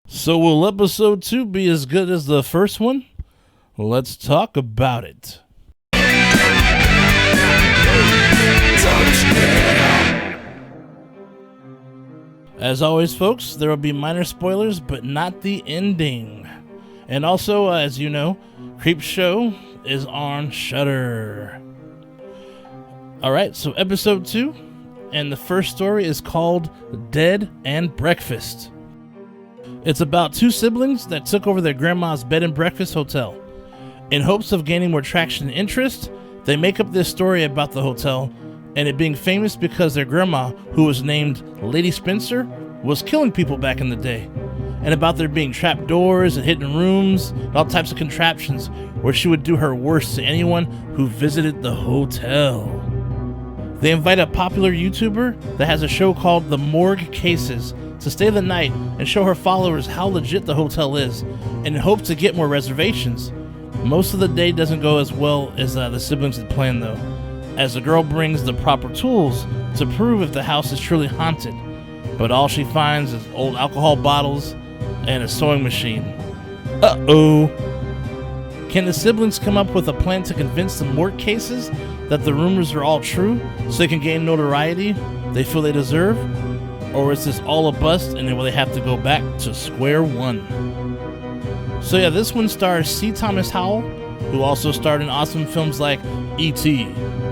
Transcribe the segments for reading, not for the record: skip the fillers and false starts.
So will episode 2 be as good as the first one? Let's talk about it. As always, folks, there will be minor spoilers, but not the ending. And also, as you know, Creepshow is on Shudder. Alright, so episode 2, and the first story is called Dead and Breakfast. It's about two siblings that took over their grandma's bed and breakfast hotel. In hopes of gaining more traction and interest, they make up this story about the hotel and it being famous because their grandma, who was named Lady Spencer, was killing people back in the day. And about there being trap doors and hidden rooms and all types of contraptions where she would do her worst to anyone who visited the hotel. They invite a popular YouTuber that has a show called The Morgue Cases to stay the night and show her followers how legit the hotel is, and in hopes to get more reservations. Most of the day doesn't go as well as the siblings had planned though, as the girl brings the proper tools to prove if the house is truly haunted, but all she finds is old alcohol bottles and a sewing machine. Uh-oh. Can the siblings come up with a plan to convince the morgue cases that the rumors are all true so they can gain notoriety they feel they deserve? Or is this all a bust and will they have to go back to square one? So yeah, this one stars C. Thomas Howell, who also starred in awesome films like E.T.,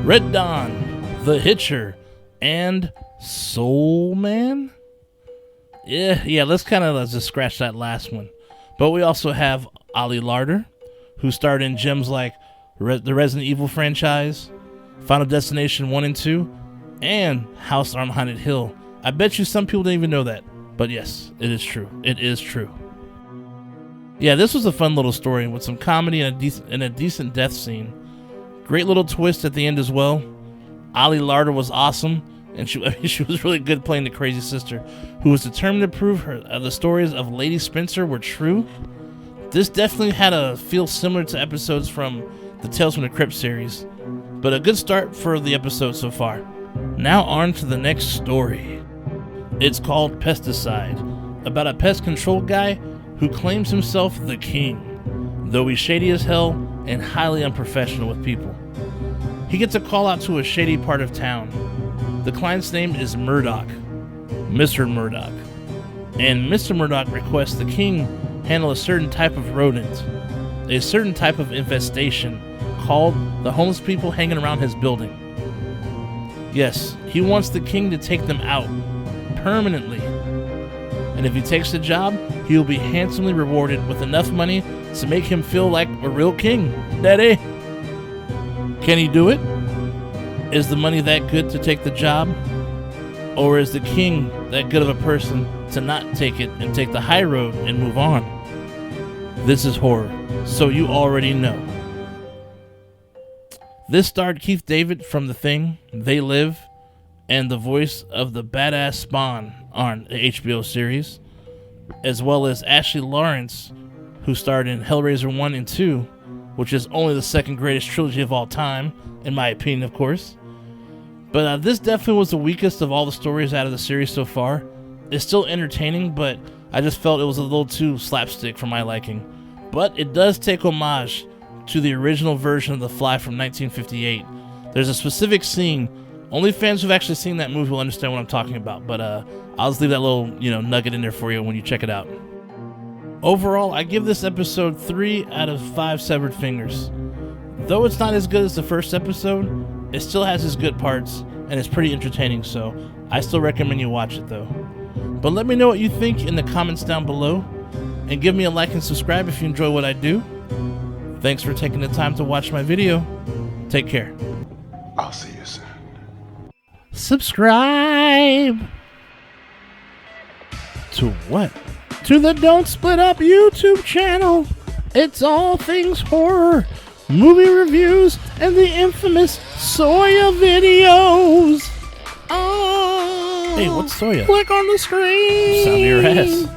Red Dawn, The Hitcher, and Soul Man? Yeah, let's just scratch that last one. But we also have Ali Larter, who starred in gems like the Resident Evil franchise, Final Destination 1 and 2, and House on Haunted Hill. I bet you some people didn't even know that, but yes, it is true. It is true. Yeah, this was a fun little story with some comedy and a decent death scene. Great little twist at the end as well. Ali Larter was awesome, and she was really good playing the crazy sister, who was determined to prove the stories of Lady Spencer were true. This definitely had a feel similar to episodes from the Tales from the Crypt series, but a good start for the episode so far. Now on to the next story. It's called Pesticide, about a pest control guy who claims himself the king, though he's shady as hell and highly unprofessional with people. He gets a call out to a shady part of town. The client's name is Murdoch, Mr. Murdoch, and Mr. Murdoch requests the king handle a certain type of rodent, a certain type of infestation called the homeless people hanging around his building. Yes, he wants the king to take them out permanently, and if he takes the job, he will be handsomely rewarded with enough money to make him feel like a real king. Daddy, can he do it? Is the money that good to take the job, or is the king that good of a person to not take it and take the high road and move on? This is horror, so you already know. This starred Keith David from The Thing, They Live, and the voice of the badass Spawn on the HBO series, as well as Ashley Lawrence, who starred in Hellraiser 1 and 2, which is only the second greatest trilogy of all time, in my opinion, of course. But this definitely was the weakest of all the stories out of the series so far. It's still entertaining, but I just felt it was a little too slapstick for my liking. But it does take homage to the original version of The Fly from 1958. There's a specific scene. Only fans who've actually seen that movie will understand what I'm talking about, but I'll just leave that little nugget in there for you when you check it out. Overall, I give this episode 3 out of 5 severed fingers. Though it's not as good as the first episode, it still has its good parts, and it's pretty entertaining, so I still recommend you watch it though. But let me know what you think in the comments down below, and give me a like and subscribe if you enjoy what I do. Thanks for taking the time to watch my video. Take care. I'll see you soon. Subscribe! To what? To the Don't Split Up YouTube channel. It's all things horror, movie reviews, and the infamous Soya videos. Oh! Hey, what's Soya? Click on the screen. Sound of your ass.